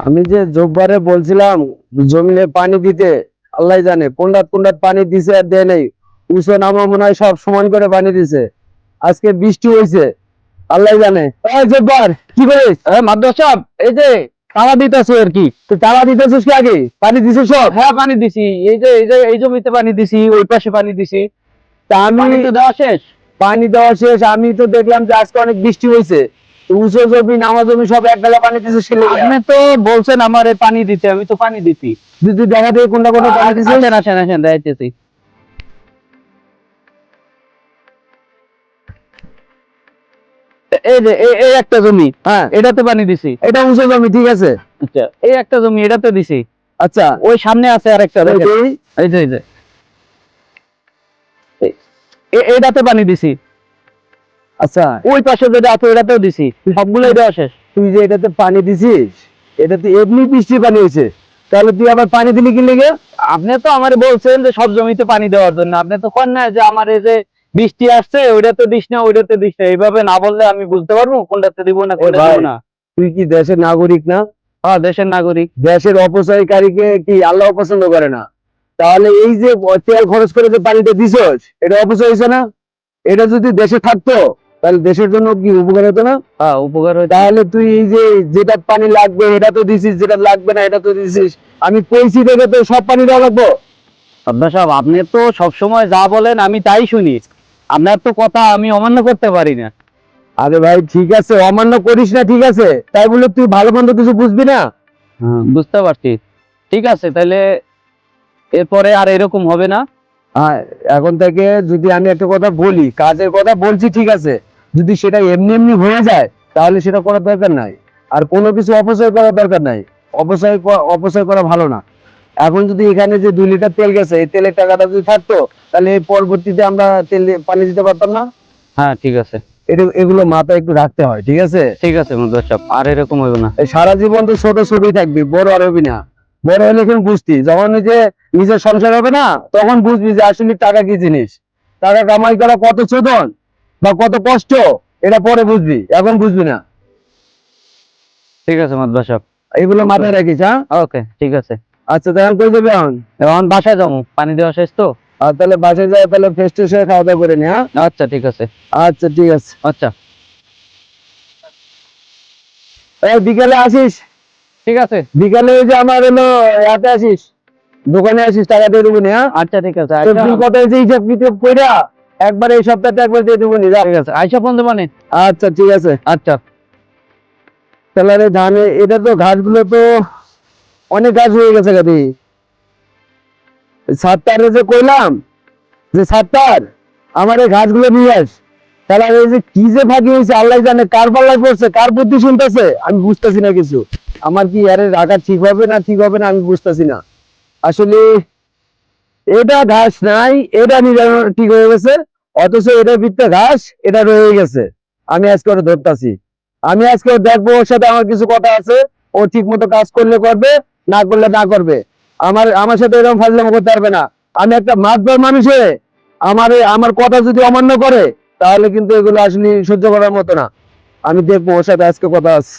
আমি যে জোববারে বলছিলাম জমিনে পানি দিতে, আল্লাহ জানে কোনটাত কোনটাত পানি দিছে আর দেয় নাই। উঁচু নামা মনে হয় সব সমান করে পানি দিছে। আজকে বৃষ্টি হয়েছে, আল্লাহ জানে। এই জোববার কি করিস? মাদ্রাস সাহেব, এই যে তালা দিতেছো আর কি। তো তালা দিতেছিস কি আগে? পানি দিছিস সব? হ্যাঁ, পানি দিছি। এই যে এই জমিতে পানি দিছি, ওই পাশে পানি দিছি। তা আমি পানি তো দেওয়া শেষ। পানি দেওয়া শেষ। আমি তো দেখলাম যে আজকে অনেক বৃষ্টি হয়েছে, উঁচু জমি নামা জমি সব এক বেলা পানি দিছিস। আপনি তো বলছেন আমারে পানি দিতে, আমি তো পানি দিছি। যদি দেখা দিয়ে কোনটা কোনটা পানি দিছিস। আসেন আসেন আসেন, দেখাইতেছি। এই যে এই একটা জমি, হ্যাঁ, এটাতে পানি দিছি। এটা উঁচু জমি, ঠিক আছে। আচ্ছা, এই একটা জমি এটাতে দিছি। আচ্ছা, ওই সামনে আছে আরেকটা, দেখেন। এই এই যে এটাতে পানি দিছি। আচ্ছা, ওই পাশে যেটা আছে ওটাতেও দিছি। সবগুলোই দেওয়া শেষ। তুই যে এটাতে পানি দিছিস, এটাতে এমনি বৃষ্টি পানি হয়েছে, তাহলে তুই আবার পানি দিলি কি লেগে? আপনি তো আমারে বলছেন যে সব জমিতে পানি দেওয়ার জন্য। আপনি তো করেন না যে আমার এই যে বৃষ্টি আসছে ওইটাতে দিস না, ওইটাতে দিস না। এইভাবে না বললে আমি বুঝতে পারবো কোনটাতে দিব না, কোনটা দিব না। তুই কি দেশের নাগরিক না? হ্যাঁ, দেশের নাগরিক। দেশের অপচয়কারীকে কি আল্লাহ পছন্দ করে না? তাহলে এই যে তেল খরচ করে যে পানিটা দিছস, এটা অপচয় হয়েছে না? এটা যদি দেশে থাকতো তাহলে দেশের জন্য কি উপকার হতো না? হ্যাঁ, উপকার হয়েছে। তাহলে তুই এই যে যেটা পানি লাগবে এটা তো দিছিস, যেটা লাগবে না এটা তো দিছিস। আমি কইছি দেখে তো সব পানি দেওয়া লাগবো? আব্বা সাহেব, আপনি তো সবসময় যা বলেন আমি তাই শুনি। আপনার তো কথা আমি অমান্য করতে পারি না। আরে ভাই ঠিক আছে, অমান্য করিস না, ঠিক আছে, তাই বলে তুই ভালো মন্দ কিছু বুঝবি না? বুঝতে পারছি। ঠিক আছে, তাহলে এরপরে আর এরকম হবে না। হ্যাঁ, এখন থেকে যদি আমি একটা কথা বলি, কাজের কথা বলছি, ঠিক আছে, যদি সেটা এমনি এমনি হয়ে যায় তাহলে সেটা করার দরকার নাই। আর কোনো কিছু অপচয় করার দরকার নাই। অপচয় করা ভালো না। এখন যদি এখানে যে 2 লিটার তেল গেছে, এই তেলের টাকাটা যদি থাকতো তাহলে পরবর্তীতে আমরা তেল পানি দিতে পারতাম না। হ্যাঁ, ঠিক আছে। এগুলো মাথায় একটু রাখতে হয়, ঠিক আছে। ঠিক আছে মাদ্রাস সাহেব, আর এরকম হবে না। এই সারা জীবন তো ছোট ছোটই থাকবি, বড় আর হবি না। বড় হলে কিন্তু বুঝতি, যখন ওই যে নিজের সংসার হবে না, তখন বুঝবি যে আসলে টাকা কি জিনিস। টাকা কামাই করা কত শোধন বা কত কষ্ট, এটা পরে বুঝবি, এখন বুঝবি না। ঠিক আছে মাদ্রাস সাহেব। এগুলো মাথায় রাখিস, হ্যাঁ। ওকে, ঠিক আছে। আচ্ছা, তখন কই যাবি এখন? এখন বাসায় যাবো, পানি দেওয়া শেষ তো। আর তাহলে বাসায় যায়, তাহলে ফ্রেশ ট্রেশ হয়ে খাওয়া দাওয়া করে নি, হ্যাঁ। আচ্ছা, ঠিক আছে। আচ্ছা, ঠিক আছে। আচ্ছা, এই বিকালে আসিস। ঠিক আছে। বিকালে ওই যে আমার হলো হাতে আসিস, দোকানে আসিস, টাকা দিয়ে দেবো নি, হ্যাঁ। আচ্ছা, ঠিক আছে। তোর আচ্ছা, বিল কত হয়েছে হিসাব কিতাব কইরা একবার এই সপ্তাহটা একবার দিয়ে দেবো নি, যা। ঠিক আছে। আইসা ফোন দেবানে। আচ্ছা, ঠিক আছে। আচ্ছা। তাহলে রে ধানে এটা তো ঘাসগুলো তো অনেক ঘাস হয়ে গেছে গাদি। 7টারে যে কইলাম যে 7টার আমার এই ঘাসগুলো নিয়ে আস। তাহলে আর এই যে কি যে ফাঁকি হয়েছে আল্লাহ জানে, কার পাল্লায় পড়ছে, কার বুদ্ধি শুনতেছে, আমি বুঝতেছি না কিছু। আমার কি আরে রাখা ঠিক হবে না ঠিক হবে না আমি বুঝতেছি না আসলে। এটা ঘাস নাই, এটা নিজানো ঠিক হয়ে গেছে, অথচ এটার ভিতরে ঘাস, এটা রয়ে গেছে। আমি আজকে ওটা ধরতাছি। আমি আজকে ওর দেখবো, ওর সাথে আমার কিছু কথা আছে। ও ঠিক মতো কাজ করলে করবে, না করলে না করবে। আমার সাথে এরকম ফাজলামো করতে পারবে না। আমি একটা মাতবার মানুষে আমার কথা যদি অমান্য করে তাহলে কিন্তু এগুলো আসলে সহ্য করার মতো না। আমি দেখবো, ওর সাথে আজকে কথা আছে।